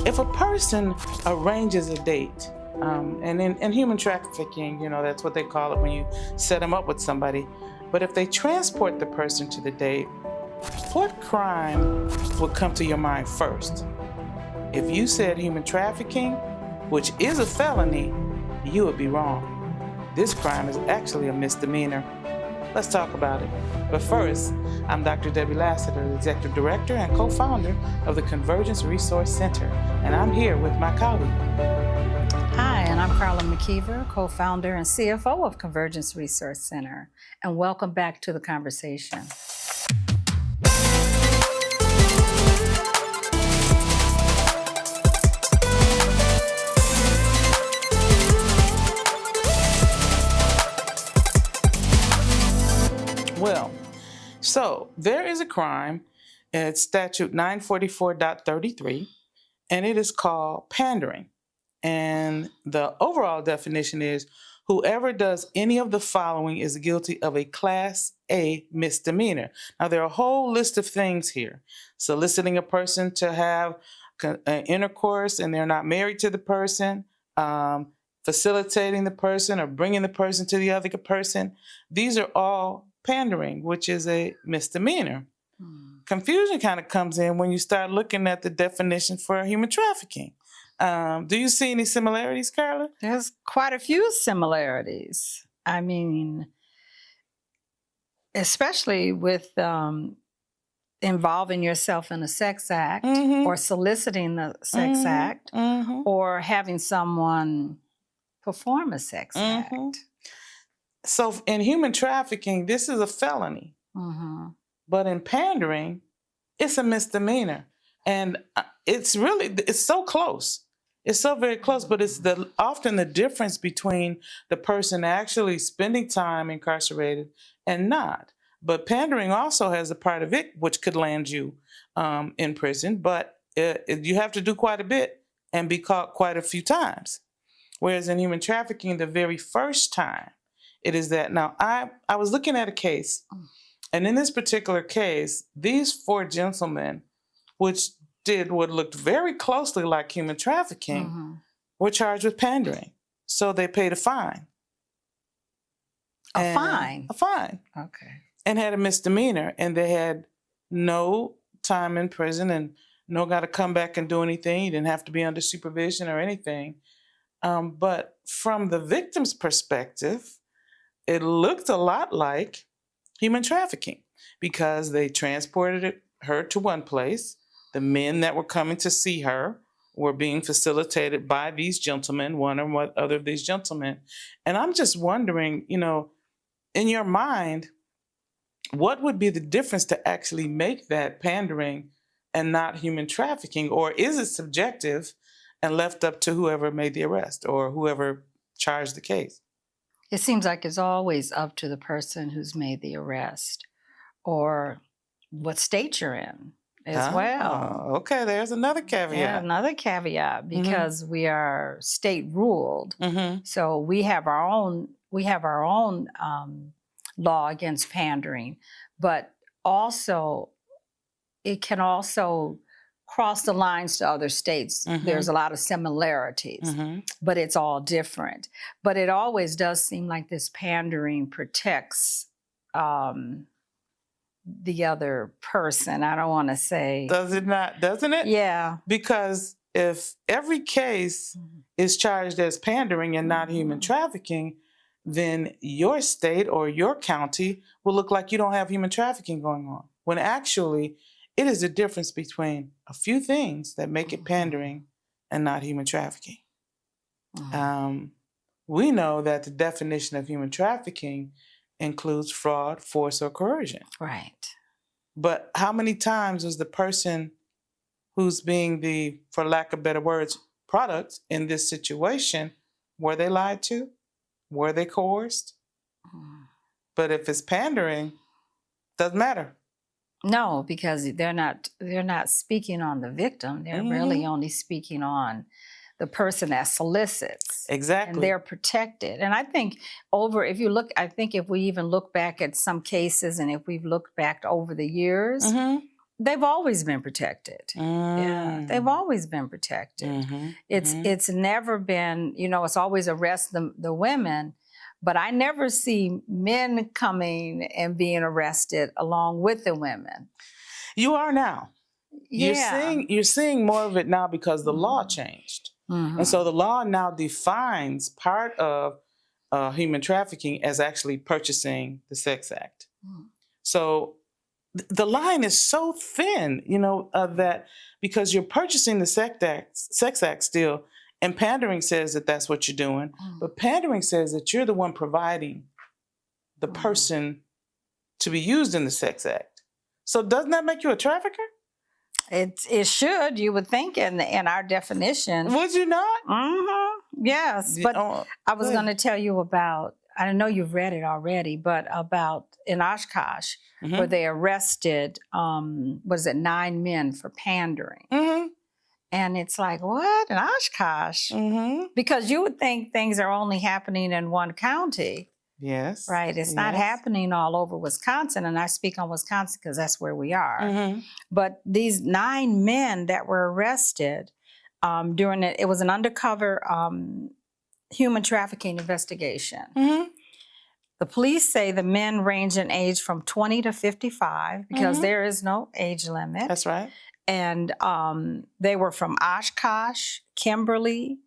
If a person arranges a date, and in human trafficking, that's what they call it when you set them up with somebody. But if they transport the person to the date, what crime would come to your mind first? If you said human trafficking, which is a felony, you would be wrong. This crime is actually a misdemeanor. Let's talk about it. But first, I'm Dr. Debbie Lassiter, the Executive Director and co-founder of the Convergence Resource Center, and I'm here with my colleague. Hi, and I'm Carla McKeever, co-founder and CFO of Convergence Resource Center, and welcome back to the conversation. Well, so there is a crime, and it's statute 944.33, and it is called pandering. And the overall definition is whoever does any of the following is guilty of a Class A misdemeanor. Now, there are a whole list of things here. Soliciting a person to have intercourse and they're not married to the person, facilitating the person or bringing the person to the other person. These are all pandering, which is a misdemeanor. Confusion kind of comes in when you start looking at the definition for human trafficking. Do you see any similarities, Carla? There's quite a few similarities. I mean, especially with involving yourself in a sex act or soliciting the sex act or having someone perform a sex act. So in human trafficking, this is a felony. But in pandering, it's a misdemeanor. And it's so close. It's so very close, but it's often the difference between the person actually spending time incarcerated and not. But pandering also has a part of it which could land you in prison, but you have to do quite a bit and be caught quite a few times. Whereas in human trafficking, the very first time, it is that. Now, I was looking at a case, and in this particular case, these four gentlemen, which did what looked very closely like human trafficking, were charged with pandering. So they paid a fine. A fine? A fine. Okay. And had a misdemeanor, and they had no time in prison and no got to come back and do anything. You didn't have to be under supervision or anything. But from the victim's perspective, it looked a lot like human trafficking because they transported her to one place. The men that were coming to see her were being facilitated by these gentlemen, one or other of these gentlemen. And I'm just wondering, in your mind, what would be the difference to actually make that pandering and not human trafficking? Or is it subjective and left up to whoever made the arrest or whoever charged the case? It seems like it's always up to the person who's made the arrest or what state you're in as well. Okay, there's another caveat. Yeah, another caveat because we are state ruled. So we have our own law against pandering, but also it can also cross the lines to other states. There's a lot of similarities, but it's all different. But it always does seem like this pandering protects the other person. I don't want to say... Does it not? Doesn't it? Yeah. Because if every case is charged as pandering and not human trafficking, then your state or your county will look like you don't have human trafficking going on. When actually, it is the difference between a few things that make it pandering and not human trafficking. We know that the definition of human trafficking includes fraud, force, or coercion. Right. But how many times was the person who's being the, for lack of better words, product in this situation, were they lied to? Were they coerced? But if it's pandering, doesn't matter. No, because they're not speaking on the victim. They're really only speaking on the person that solicits. Exactly. And they're protected. And I think if we even look back at some cases and if we've looked back over the years, they've always been protected. Yeah, they've always been protected. It's never been, it's always arrest the women, but I never see men coming and being arrested along with the women. You are now. Yeah. You're seeing more of it now because the law changed. And so the law now defines part of human trafficking as actually purchasing the sex act. So the line is so thin, that because you're purchasing the sex act still, and pandering says that that's what you're doing, but pandering says that you're the one providing the person to be used in the sex act. So doesn't that make you a trafficker? It should, you would think, in our definition. Would you not? Yes, but I was going to tell you about, I know you've read it already, but about in Oshkosh, where they arrested, 9 men for pandering. And it's like, what? In Oshkosh? Because you would think things are only happening in one county. Yes. Right. It's not happening all over Wisconsin. And I speak on Wisconsin because that's where we are. But these 9 men that were arrested during it was an undercover human trafficking investigation. The police say the men range in age from 20 to 55 because there is no age limit. That's right. And they were from Oshkosh, Kimberly,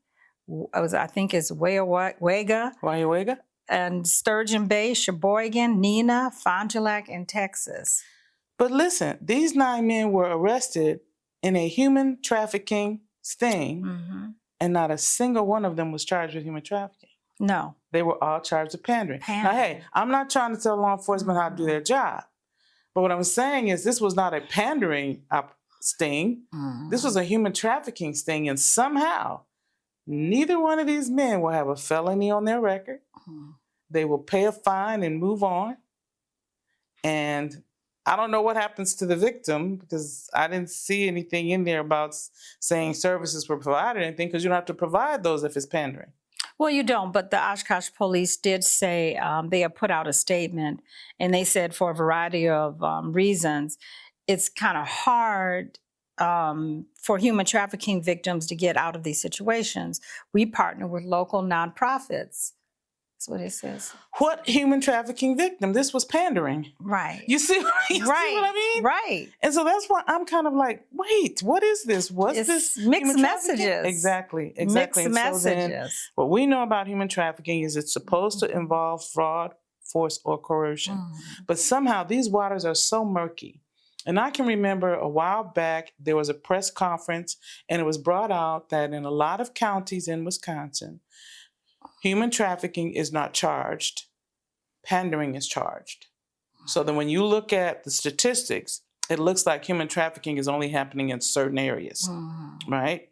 I think it's Wayawega. And Sturgeon Bay, Sheboygan, Neenah, Fond du Lac, and Texas. But listen, these 9 men were arrested in a human trafficking sting, and not a single one of them was charged with human trafficking. No. They were all charged with pandering. Now, hey, I'm not trying to tell law enforcement how to do their job, but what I'm saying is this was not a pandering sting. This was a human trafficking sting, and somehow neither one of these men will have a felony on their record. They will pay a fine and move on. And I don't know what happens to the victim because I didn't see anything in there about saying services were provided or anything, because you don't have to provide those if it's pandering. Well, you don't, but the Oshkosh police did say, they have put out a statement, and they said for a variety of reasons, it's kind of hard for human trafficking victims to get out of these situations. We partner with local nonprofits. That's what it says. What human trafficking victim? This was pandering. Right. You see what I mean? Right. And so that's why I'm kind of like, wait, what is this? What's this? Mixed messages. Exactly. Mixed and messages. So then, what we know about human trafficking is it's supposed to involve fraud, force, or coercion. But somehow these waters are so murky. And I can remember a while back, there was a press conference, and it was brought out that in a lot of counties in Wisconsin, human trafficking is not charged. Pandering is charged. So then when you look at the statistics, it looks like human trafficking is only happening in certain areas, right?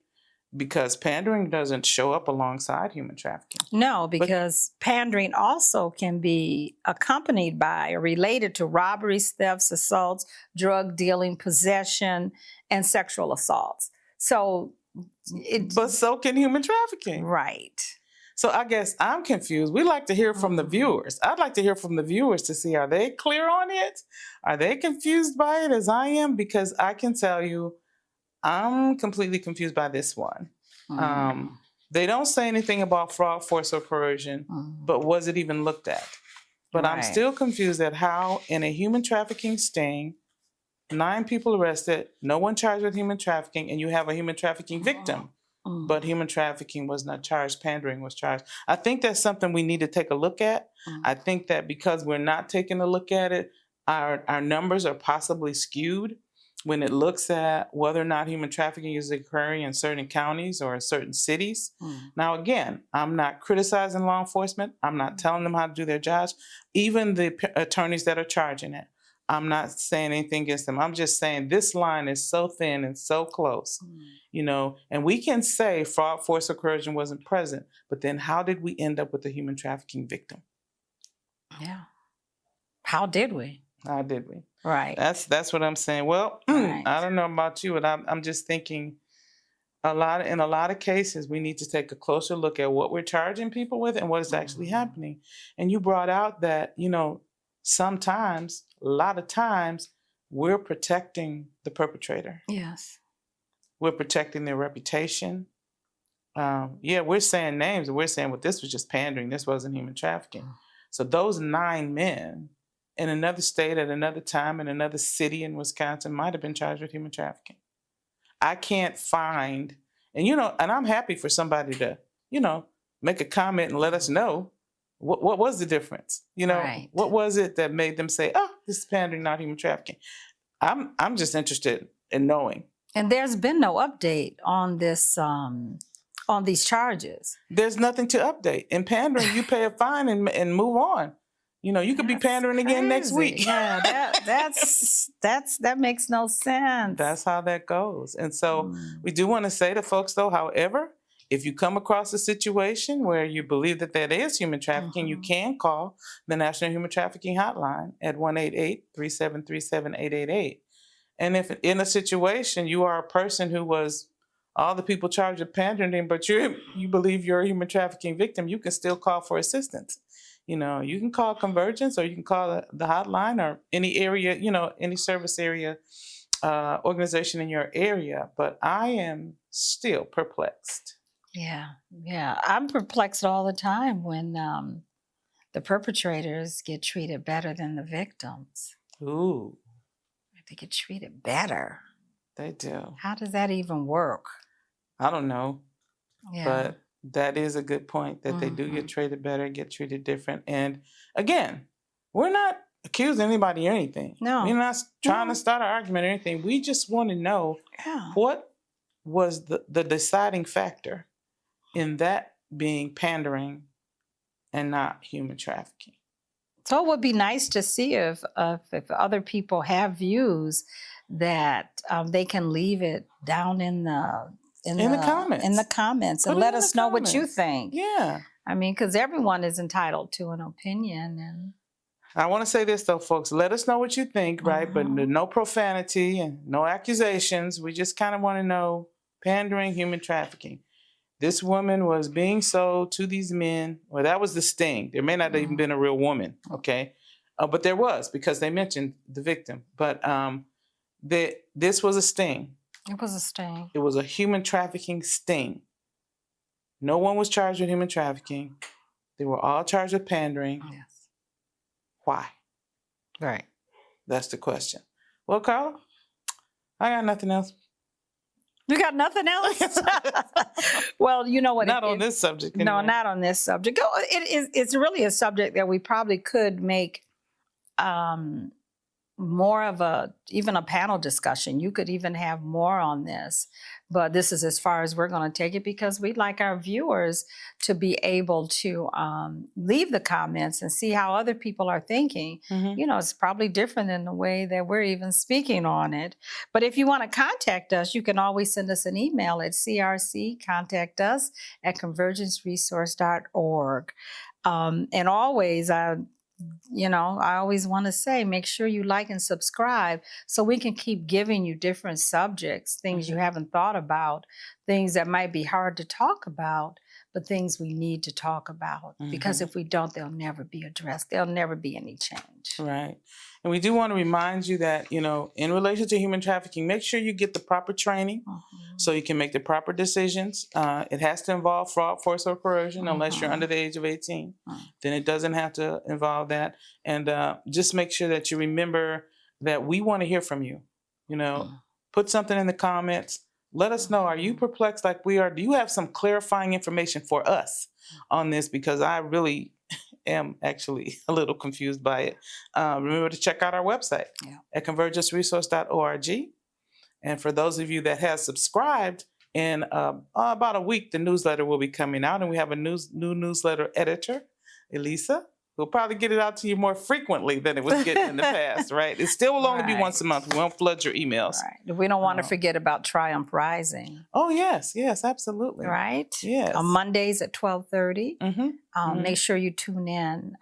Because pandering doesn't show up alongside human trafficking. No, because pandering also can be accompanied by or related to robberies, thefts, assaults, drug dealing, possession, and sexual assaults. But so can human trafficking. Right. So I guess I'm confused. We like to hear from the viewers. I'd like to hear from the viewers to see, are they clear on it? Are they confused by it as I am? Because I can tell you, I'm completely confused by this one. They don't say anything about fraud, force, or coercion, but was it even looked at? But I'm still confused at how in a human trafficking sting, 9 people arrested, no one charged with human trafficking, and you have a human trafficking victim. But human trafficking was not charged, pandering was charged. I think that's something we need to take a look at. I think that because we're not taking a look at it, our numbers are possibly skewed when it looks at whether or not human trafficking is occurring in certain counties or in certain cities. Now, again, I'm not criticizing law enforcement. I'm not telling them how to do their jobs. Even the attorneys that are charging it, I'm not saying anything against them. I'm just saying this line is so thin and so close, and we can say fraud, force, or coercion wasn't present, but then how did we end up with a human trafficking victim? Yeah. How did we? How did we? Right. That's what I'm saying. Well, I don't know about you, but I'm just thinking in a lot of cases, we need to take a closer look at what we're charging people with and what is actually happening. And you brought out that, sometimes, a lot of times, we're protecting the perpetrator. Yes. We're protecting their reputation. Yeah, we're saying names and we're saying, well, this was just pandering. This wasn't human trafficking. So those 9 men in another state at another time in another city in Wisconsin might have been charged with human trafficking. I can't find, and and I'm happy for somebody to, make a comment and let us know what was the difference. Right. What was it that made them say, oh, this is pandering, not human trafficking. I'm just interested in knowing. And there's been no update on this, on these charges. There's nothing to update. In pandering, you pay a fine and move on. You could be pandering again next week. Yeah, that makes no sense. That's how that goes. And so we do want to say to folks, though, however, if you come across a situation where you believe that is human trafficking, you can call the National Human Trafficking Hotline at 1-888-373-7888. And if in a situation you are a person who was all the people charged with pandering, but you believe you're a human trafficking victim, you can still call for assistance. You can call Convergence, or you can call the hotline, or any area, any service area organization in your area. But I am still perplexed. Yeah. I'm perplexed all the time when the perpetrators get treated better than the victims. Ooh. They get treated better. They do. How does that even work? I don't know. Yeah. But that is a good point, that they do get treated better, get treated different. And again, we're not accusing anybody or anything. No. We're not trying to start an argument or anything. We just want to know what was the deciding factor in that being pandering and not human trafficking. So it would be nice to see if other people have views that they can leave it down in the comments. In the comments, and let us know what you think. Yeah. I mean, because everyone is entitled to an opinion. And I want to say this, though, folks. Let us know what you think, right? But no profanity and no accusations. We just kind of want to know pandering, human trafficking. This woman was being sold to these men. Well, that was the sting. There may not have even been a real woman, okay? But there was, because they mentioned the victim. But this was a sting. It was a sting. It was a human trafficking sting. No one was charged with human trafficking. They were all charged with pandering. Yes. Why? Right. That's the question. Well, Carla, I got nothing else. You got nothing else? Well, you know what? Not on this subject. Anyway. No, not on this subject. It's really a subject that we probably could make more of even a panel discussion. You could even have more on this, but this is as far as we're going to take it, because we'd like our viewers to be able to leave the comments and see how other people are thinking. It's probably different than the way that we're even speaking on it. But if you want to contact us, you can always send us an email at CRC, contact us at convergenceresource.org. And always, I always want to say, make sure you like and subscribe so we can keep giving you different subjects, things you haven't thought about, things that might be hard to talk about, but things we need to talk about. Because if we don't, they'll never be addressed. There'll never be any change. Right. And we do want to remind you that, in relation to human trafficking, make sure you get the proper training so you can make the proper decisions. It has to involve fraud, force, or coercion unless you're under the age of 18. Then it doesn't have to involve that. And just make sure that you remember that we want to hear from you. Put something in the comments. Let us know, are you perplexed like we are? Do you have some clarifying information for us on this? Because I really am actually a little confused by it. Remember to check out our website at convergenceresource.org. And for those of you that have subscribed, in about a week, the newsletter will be coming out, and we have a new newsletter editor, Elisa. We'll probably get it out to you more frequently than it was getting in the past, right? It still will only be once a month. We won't flood your emails. Right. We don't want to forget about Triumph Rising. Oh, yes, absolutely. Right? Yes. On Mondays at 12:30. Make sure you tune in.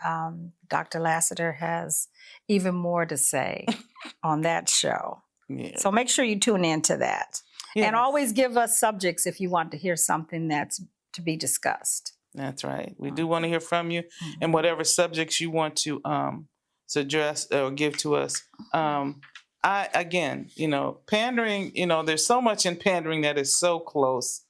Dr. Lassiter has even more to say on that show. Yeah. So make sure you tune in to that. Yes. And always give us subjects if you want to hear something that's to be discussed. That's right. We do want to hear from you, and whatever subjects you want to suggest or give to us. I again, pandering, there's so much in pandering that is so close,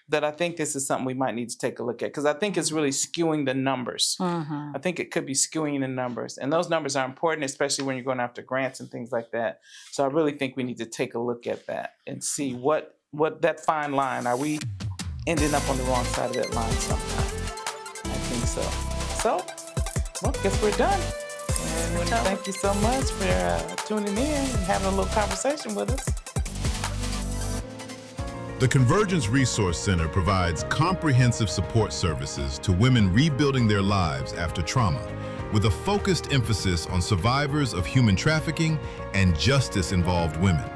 that I think this is something we might need to take a look at, because I think it's really skewing the numbers. I think it could be skewing the numbers, and those numbers are important, especially when you're going after grants and things like that. So I really think we need to take a look at that and see what that fine line, are we ending up on the wrong side of that line sometime? I think so. So, well, I guess we're done. And thank you so much for tuning in and having a little conversation with us. The Convergence Resource Center provides comprehensive support services to women rebuilding their lives after trauma, with a focused emphasis on survivors of human trafficking and justice-involved women.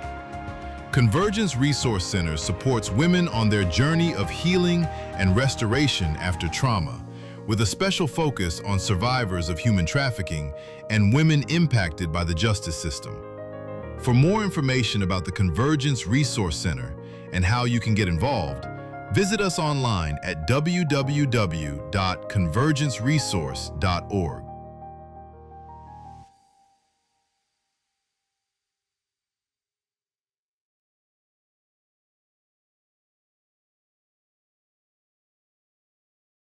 Convergence Resource Center supports women on their journey of healing and restoration after trauma, with a special focus on survivors of human trafficking and women impacted by the justice system. For more information about the Convergence Resource Center and how you can get involved, visit us online at www.convergenceresource.org.